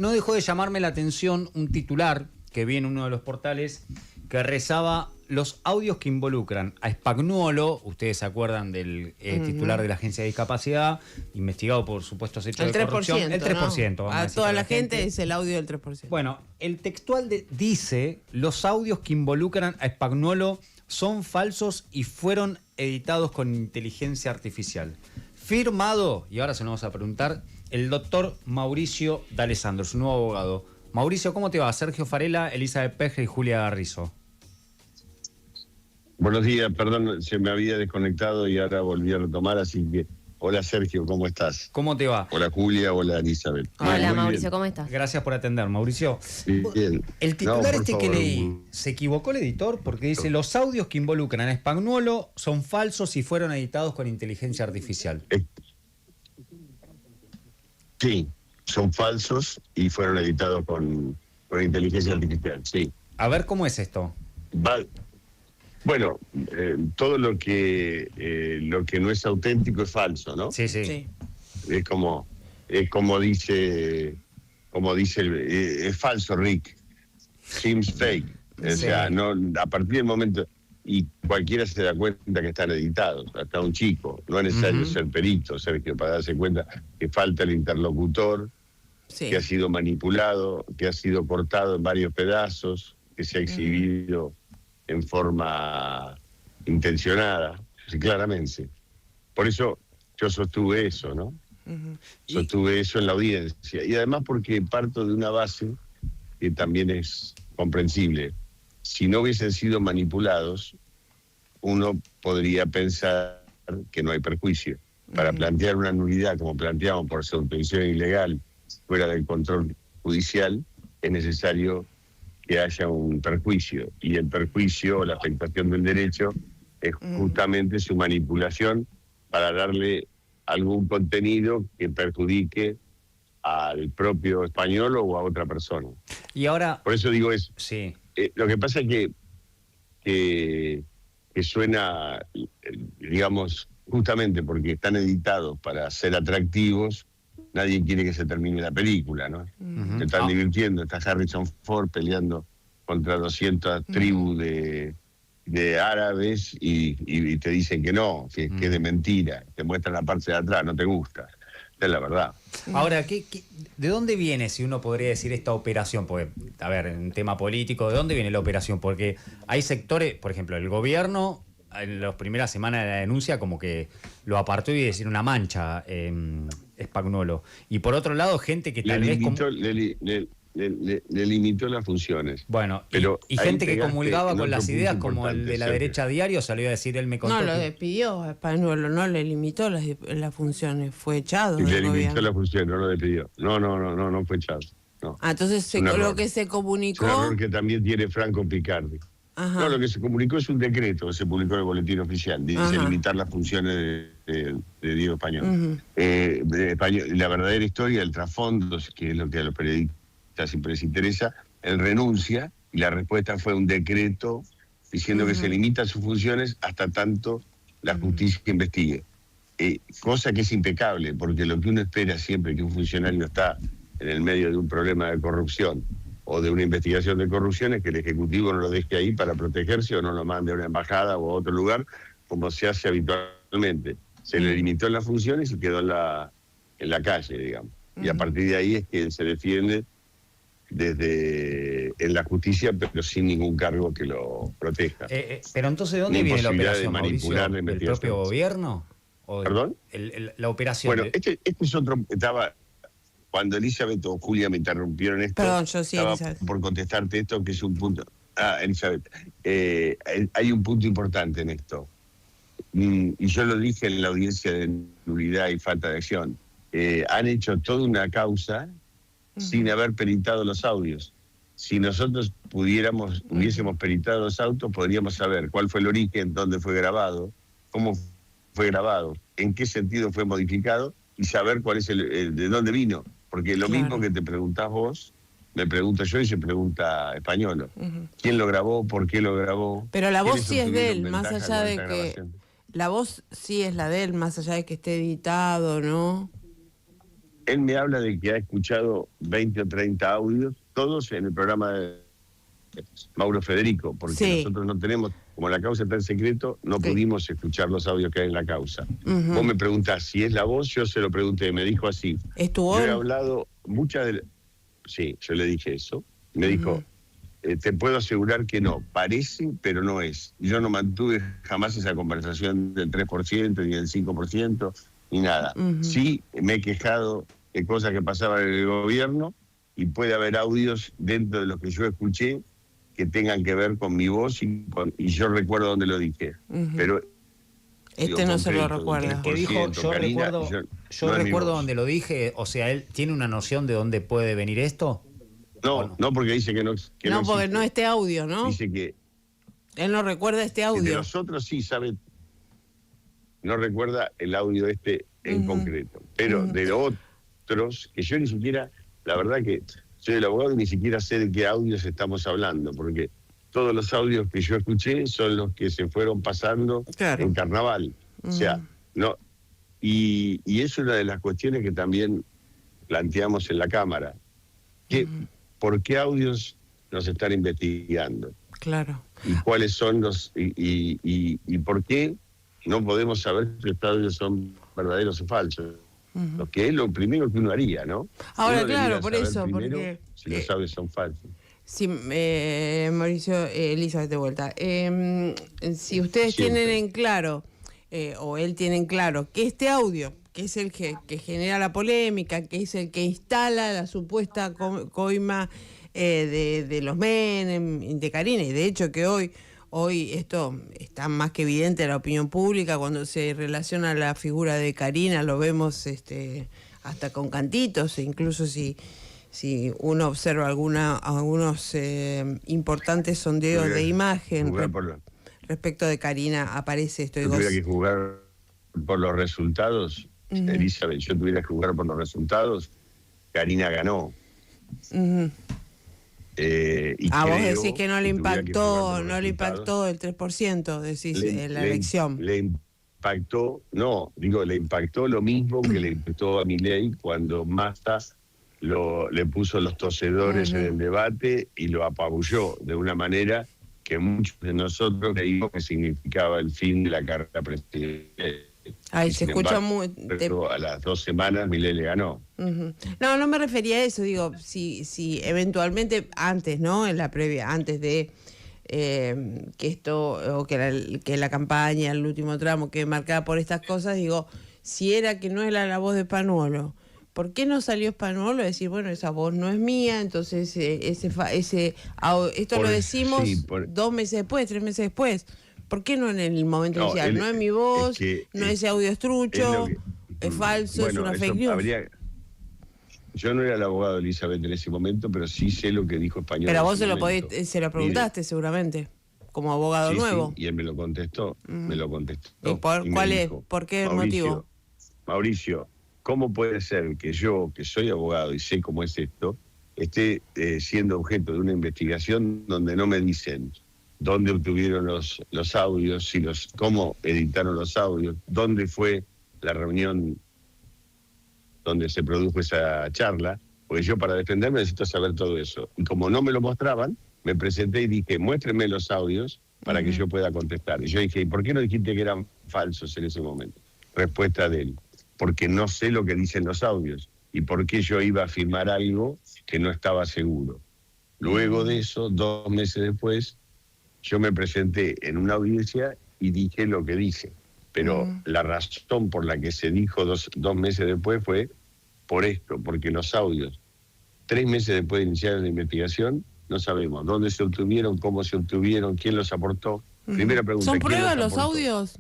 no dejó de llamarme la atención un titular que vi en uno de los portales que rezaba: los audios que involucran a Spagnuolo, ustedes se acuerdan del titular de la Agencia de Discapacidad, investigado por supuestos hechos de corrupción. El 3%. ¿No? A toda la gente es el audio del 3%. Bueno, el textual dice: los audios que involucran a Spagnuolo son falsos y fueron editados con inteligencia artificial. Firmado, y ahora se lo vamos a preguntar, el doctor Mauricio D'Alessandro, su nuevo abogado. Mauricio, ¿cómo te va? Sergio Farela, Elizabeth Peje y Julia Garrizo. Buenos días, perdón, se me había desconectado y ahora volví a retomar, así que... Hola Sergio, ¿cómo estás? ¿Cómo te va? Hola Julia, hola Elizabeth. Hola Muy Mauricio, bien. ¿cómo estás? Gracias por atender, Mauricio. Bien. El titular No, que favor, leí, ¿se equivocó el editor? Porque dice: los audios que involucran a Spagnuolo son falsos y fueron editados con inteligencia artificial. Sí, son falsos y fueron editados con inteligencia artificial, sí. A ver, ¿cómo es esto? Bueno, todo lo que no es auténtico es falso, ¿no? Sí, sí. Es como dice es falso, Rick. Seems fake. O sea, no, a partir del momento, y cualquiera se da cuenta que están editados, hasta un chico. No es necesario ser perito, Sergio, para darse cuenta que falta el interlocutor, que ha sido manipulado, que ha sido cortado en varios pedazos, que se ha exhibido en forma intencionada, sí, claramente. Por eso yo sostuve eso, ¿no? Sostuve eso en la audiencia. Y además porque parto de una base que también es comprensible. Si no hubiesen sido manipulados, uno podría pensar que no hay perjuicio. Para plantear una nulidad, como planteamos, por suspensión ilegal fuera del control judicial, es necesario que haya un perjuicio. Y el perjuicio o la afectación del derecho es justamente su manipulación para darle algún contenido que perjudique al propio español o a otra persona. Y ahora... Por eso digo eso. Sí. Lo que pasa es que suena, digamos, justamente porque están editados para ser atractivos, nadie quiere que se termine la película, ¿no? Se están divirtiendo, está Harrison Ford peleando contra 200 tribus de árabes y te dicen que no, que es de mentira, te muestran la parte de atrás, no te gusta. Es la verdad. Ahora, ¿de dónde viene, si uno podría decir, esta operación? Porque, a ver, en tema político, ¿de dónde viene la operación? Porque hay sectores, por ejemplo, el gobierno, en las primeras semanas de la denuncia, como que lo apartó y decir una mancha, Spagnuolo. Y por otro lado, gente que tal vez... Le limitó las funciones. Bueno, pero y gente que comulgaba con las ideas, como el de la derecha diario, salió a decir: él me contó. No, lo despidió a Spagnuolo, no le limitó las funciones, fue echado. Le limitó las funciones, no lo despidió. No fue echado. No. Entonces lo que se comunicó... Es un error que también tiene Franco Picardi. No, lo que se comunicó es un decreto que se publicó en el boletín oficial, dice limitar las funciones de Diego Español. La verdadera historia, el trasfondo, que es lo que a los periodistas siempre les interesa, él renuncia y la respuesta fue un decreto diciendo que se limita sus funciones hasta tanto la justicia investigue. Cosa que es impecable, porque lo que uno espera siempre que un funcionario está en el medio de un problema de corrupción o de una investigación de corrupción es que el Ejecutivo no lo deje ahí para protegerse o no lo mande a una embajada o a otro lugar, como se hace habitualmente. Se le limitó en las funciones y quedó en la calle, digamos. Y a partir de ahí es que se defiende en la justicia, pero sin ningún cargo que lo proteja. Pero entonces, ¿de dónde viene la operación, Mauricio? ¿Del propio gobierno? ¿Perdón? La operación... Bueno, este es otro... Cuando Elizabeth o Julia me interrumpieron esto, perdón, yo sí, estaba Elizabeth, por contestarte esto, que es un punto... Elizabeth, hay un punto importante en esto. Y yo lo dije en la audiencia de nulidad y falta de acción. Han hecho toda una causa sin haber peritado los audios. Si nosotros hubiésemos peritado los autos, podríamos saber cuál fue el origen, dónde fue grabado, cómo fue grabado, en qué sentido fue modificado y saber cuál es de dónde vino. Porque lo mismo que te preguntás vos, me pregunto yo y se pregunta Españolo. ¿Quién lo grabó? ¿Por qué lo grabó? Pero la voz sí es de él, más allá de que... La voz sí es la de él, más allá de que esté editado, ¿no? él me habla de que ha escuchado 20 o 30 audios, todos en el programa de Mauro Federico, porque Sí. nosotros no tenemos, como la causa está en secreto, no Sí. pudimos escuchar los audios que hay en la causa. Ujú. Vos me preguntás si es la voz, yo se lo pregunté, me dijo así. ¿Es tu Yo he voz? hablado muchas de... Sí, yo le dije eso. Me dijo, te puedo asegurar que no, parece, pero no es. Yo no mantuve jamás esa conversación del 3%, ni del 5%, ni nada. Sí, me he quejado de cosas que pasaban en el gobierno y puede haber audios dentro de los que yo escuché que tengan que ver con mi voz y yo recuerdo dónde lo dije. Pero Este no se lo concreto, recuerda. El que dijo, 3%, yo Karina, recuerdo, yo- yo no es mi recuerdo voz. donde lo dije, o sea, él tiene una noción de dónde puede venir esto. No, no, porque dice que no. Que No, porque existe. no este audio, ¿no? Dice que Él no recuerda este de audio. los otros sí sabe, no recuerda el audio este en concreto, pero de los otros, que yo ni siquiera, la verdad que soy el abogado y ni siquiera sé de qué audios estamos hablando, porque todos los audios que yo escuché son los que se fueron pasando Claro. en carnaval. O sea, no, y es una de las cuestiones que también planteamos en la Cámara. ¿Por qué audios nos están investigando? Claro. ¿Y cuáles son los... y por qué no podemos saber si los audios son verdaderos o falsos? Lo que es lo primero que uno haría, ¿no? Ahora, Uno claro, debería por saber eso, primero porque, si los audios son falsos. Sí, Mauricio, Elizabeth de vuelta. Si ustedes Siempre. tienen en claro, o él tiene en claro, que este audio, que es el que genera la polémica, que es el que instala la supuesta coima de los Menem, de Karina, y de hecho que hoy esto está más que evidente en la opinión pública, cuando se relaciona la figura de Karina, lo vemos hasta con cantitos, e incluso si uno observa algunos importantes sondeos de imagen respecto de Karina, aparece esto. Yo tuviera que jugar por los resultados, Elizabeth, yo tuviera que jugar por los resultados, Karina ganó. Y vos creo decís que no le si tuviera que impactó, jugar por los no le resultados, impactó el 3%, decís, en la elección. Le impactó, le impactó lo mismo que le impactó a Milei cuando Massa le puso los tosedores en el debate y lo apabulló de una manera que muchos de nosotros creímos que significaba el fin de la carrera presidencial. Ay, Y se sin escucha embargo, muy... pero a las 2 semanas Milei le ganó. No me refería a eso, digo, si eventualmente antes, ¿no? En la previa, antes de que esto, o que la campaña, el último tramo que marcada por estas cosas, digo, si era que no era la voz de Spanuolo, ¿por qué no salió Spanuolo a decir, bueno, esa voz no es mía, entonces esto lo decimos 2 meses después, 3 meses después? ¿Por qué no en el momento inicial? No es mi voz, no es ese audio estrucho, es falso, es una fake news. Yo no era el abogado de Elizabeth en ese momento, pero sí sé lo que dijo Español. Pero vos se lo preguntaste seguramente, como abogado nuevo. Sí, y él me lo contestó, ¿Y cuál es? ¿Por qué motivo? Mauricio, ¿cómo puede ser que yo, que soy abogado y sé cómo es esto, esté siendo objeto de una investigación donde no me dicen dónde obtuvieron los audios, cómo editaron los audios, dónde fue la reunión donde se produjo esa charla? Porque yo para defenderme necesito saber todo eso. Y como no me lo mostraban, me presenté y dije, muéstrenme los audios para que yo pueda contestar. Y yo dije, ¿y por qué no dijiste que eran falsos en ese momento? Respuesta de él, porque no sé lo que dicen los audios. ¿Y por qué yo iba a firmar algo que no estaba seguro? Luego de eso, 2 meses después, yo me presenté en una audiencia y dije lo que dije. Pero la razón por la que se dijo 2 meses después fue por esto, porque los audios, 3 meses después de iniciar la investigación, no sabemos dónde se obtuvieron, cómo se obtuvieron, quién los aportó. Primera pregunta. ¿Son ¿quién pruebas los aportó? audios?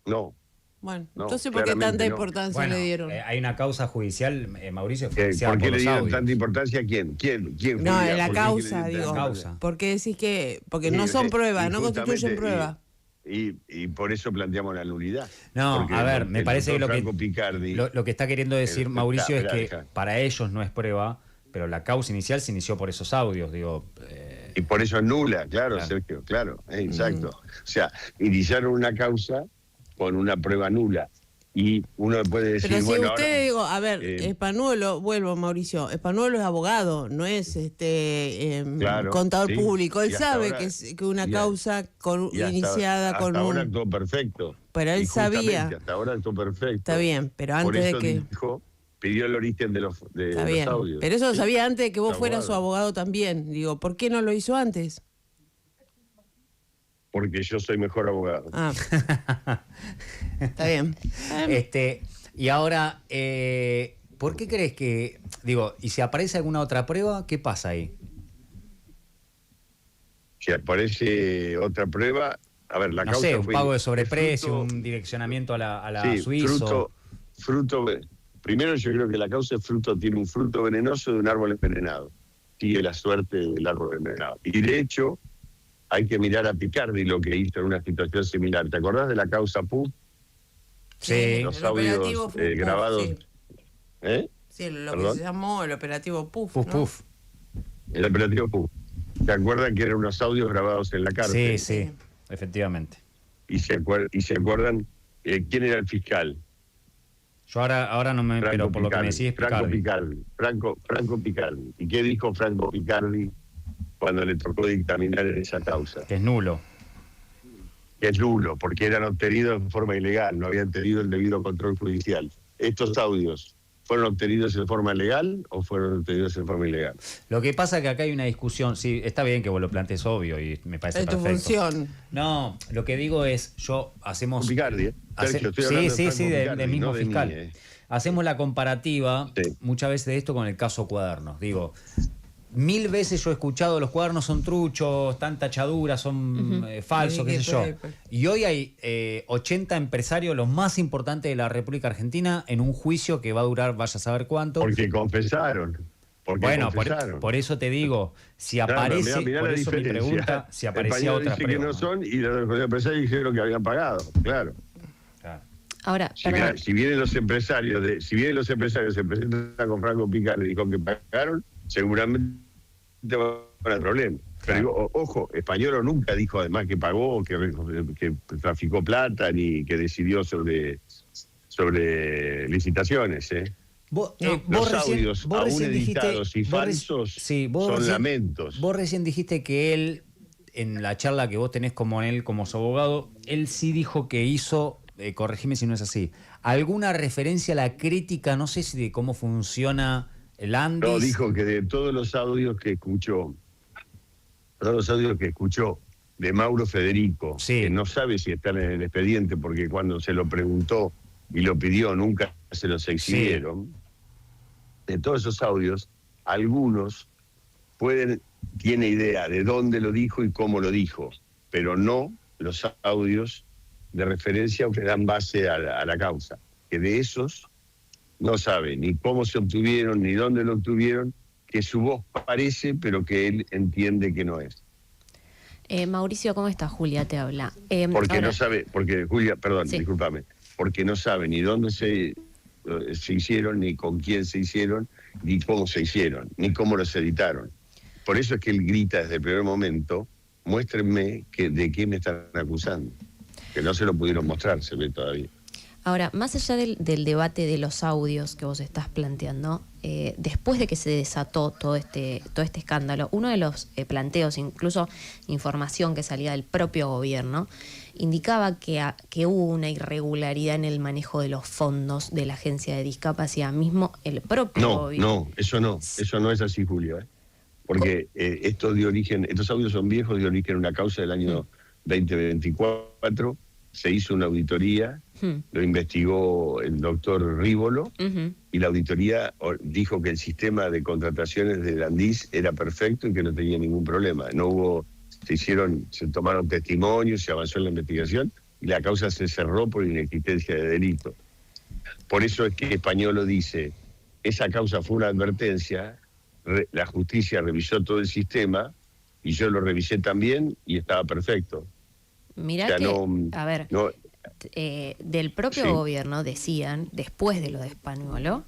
No. Bueno, No, entonces ¿por qué tanta claramente no. importancia Bueno, le dieron? hay una causa judicial, Mauricio, judicial ¿Por qué por le los dieron audios. tanta importancia a quién? ¿Quién No, Julia? en la ¿Por qué causa, le dieron digo. tanta Causa. ¿Por qué decís que...? Porque Sí, no son sí, pruebas, y no constituyen justamente, pruebas. Y por eso planteamos la nulidad. No, Porque a ver, me el parece que doctor Franco Picardi, lo que está queriendo decir Mauricio es que deja. para ellos no es prueba, pero la causa inicial se inició por esos audios, digo. Y por eso es nula, claro, Claro. Sergio, claro, exacto. O sea, iniciaron una causa con una prueba nula. Y uno puede decir, Pero si bueno, usted, ahora, digo, a ver, Espanuelo, vuelvo Mauricio, Espanuelo es abogado, no es claro, contador sí, público. Él y hasta sabe ahora- que una y a- causa y iniciada hasta con ahora un... actuó perfecto. Pero él Y justamente sabía, hasta ahora actuó perfecto. está bien, pero Por antes de eso que... pidió el origen de Está los bien, audios. pero eso lo Sí, sabía antes de que vos es fueras su abogado también. Digo, ¿por qué no lo hizo antes? Porque yo soy mejor abogado. Ah, está bien. Y ahora, ¿por qué crees que, digo, y si aparece alguna otra prueba, qué pasa ahí? Si aparece otra prueba, a ver, la No causa sé, un fue... pago de es sobreprecio, fruto- un direccionamiento a la sí, suizo. Primero yo creo que la causa es tiene un fruto venenoso de un árbol envenenado. Sigue la suerte del árbol envenenado. Y de hecho, hay que mirar a Picardi lo que hizo en una situación similar. ¿Te acordás de la causa PUF? Sí. Los el audios operativo Puf, grabados. sí. ¿Eh? Sí, lo ¿Perdón? que se llamó el operativo Puf. Puf, ¿no? puf. El operativo PUF. ¿Se acuerdan que eran unos audios grabados en la Sí, cárcel? sí, efectivamente. Y se acuerdan quién era el fiscal. Yo ahora no me... Pero por lo que me decís, Franco Picardi. Picardi. Franco Picardi. ¿Y qué dijo Franco Picardi cuando le tocó dictaminar en esa causa? Que es nulo. Que es nulo, porque eran obtenidos en forma ilegal, no habían tenido el debido control judicial. ¿Estos audios fueron obtenidos en forma legal o fueron obtenidos en forma ilegal? Lo que pasa es que acá hay una discusión, sí, está bien que vos lo plantees obvio y me parece Es tu perfecto. función. No, lo que digo es, hacemos... Picardi, ¿eh? Sergio, estoy hablando sí, de sí, Franco del Picardi, mismo no de mí, fiscal. Hacemos la comparativa Sí. muchas veces de esto con el caso Cuadernos. Digo, 1000 veces yo he escuchado los cuadernos son truchos, están tachaduras, son falsos, qué sé yo. Y hoy hay 80 empresarios, los más importantes de la República Argentina, en un juicio que va a durar vaya a saber cuánto. Porque confesaron. Bueno, confesaron. por eso te digo, si Claro, aparece, mirá por la eso mi diferencia. pregunta, si aparecía Español otra dice prueba. que no son y los empresarios dijeron que habían pagado, claro. Claro. Ahora, Si, perdón. si vienen los empresarios se presentan con Franco Picardi y con que pagaron, seguramente van a tener problemas. Pero digo, ojo, Españolo nunca dijo además que pagó, que traficó plata, ni que decidió sobre licitaciones, ¿eh? Vos, Los audios vos aún recién editados y vos falsos vos son recién- lamentos. Vos recién dijiste que él, en la charla que vos tenés como él, como su abogado, él sí dijo que hizo, corregime si no es así, alguna referencia a la crítica, no sé si de cómo funciona el Andis. No, dijo que de todos los audios que escuchó de Mauro Federico, Sí. que no sabe si están en el expediente porque cuando se lo preguntó y lo pidió nunca se los exhibieron, de todos esos audios, algunos tiene idea de dónde lo dijo y cómo lo dijo, pero no los audios de referencia que dan base a la causa, que de esos no sabe ni cómo se obtuvieron, ni dónde lo obtuvieron, que su voz parece, pero que él entiende que no es. Mauricio, ¿cómo estás? Julia te habla. Porque ahora, no sabe, porque Julia, perdón, Sí. discúlpame, porque no sabe ni dónde se hicieron, ni con quién se hicieron, ni cómo se hicieron, ni cómo los editaron. Por eso es que él grita desde el primer momento, muéstrenme de qué me están acusando. Que no se lo pudieron mostrar, se ve todavía. Ahora, más allá del debate de los audios que vos estás planteando, después de que se desató todo este escándalo, uno de los planteos, incluso información que salía del propio gobierno, indicaba que hubo una irregularidad en el manejo de los fondos de la Agencia de Discapacidad, mismo el propio gobierno. Eso no es así, Julio. Porque estos audios son viejos, de origen una causa del año 2024, se hizo una auditoría, lo investigó el doctor Rívolo, y la auditoría dijo que el sistema de contrataciones del Andis era perfecto y que no tenía ningún problema. Se tomaron testimonios, se avanzó en la investigación y la causa se cerró por inexistencia de delito. Por eso es que Españolo dice, esa causa fue una advertencia, la justicia revisó todo el sistema y yo lo revisé también y estaba perfecto. Mirá O sea, que, a ver, del propio Sí. gobierno decían, después de lo de Españolo,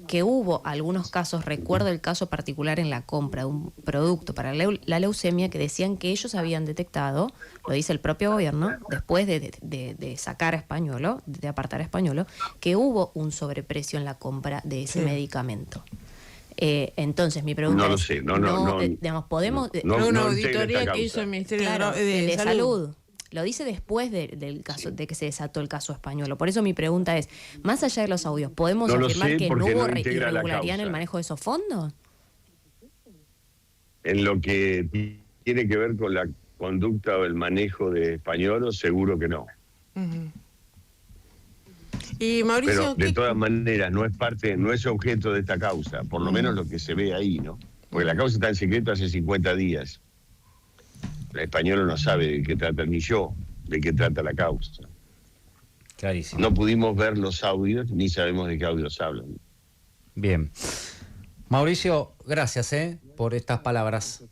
que hubo algunos casos, recuerdo el caso particular en la compra de un producto para la leucemia, que decían que ellos habían detectado, lo dice el propio gobierno, después de sacar a Españolo, de apartar a Españolo, que hubo un sobreprecio en la compra de ese Sí. medicamento. Entonces, mi pregunta No lo es, sé, no, digamos, podemos... no, Fue una no integra esta auditoría que causa. hizo el Ministerio Claro, de salud. Lo dice después del caso, de que se desató el caso Españolo. Por eso mi pregunta es, más allá de los audios, ¿podemos No lo afirmar sé que no porque hubo no integra la irregularidad en el causa. manejo de esos fondos? En lo que tiene que ver con la conducta o el manejo de Españolo, seguro que no. Ujú. Y Mauricio, Pero de todas maneras no es objeto de esta causa, por lo menos lo que se ve ahí, ¿no? Porque la causa está en secreto hace 50 días. El Españolo no sabe de qué trata, ni yo, de qué trata la causa. Clarísimo. No pudimos ver los audios, ni sabemos de qué audios hablan. Bien. Mauricio, gracias por estas palabras.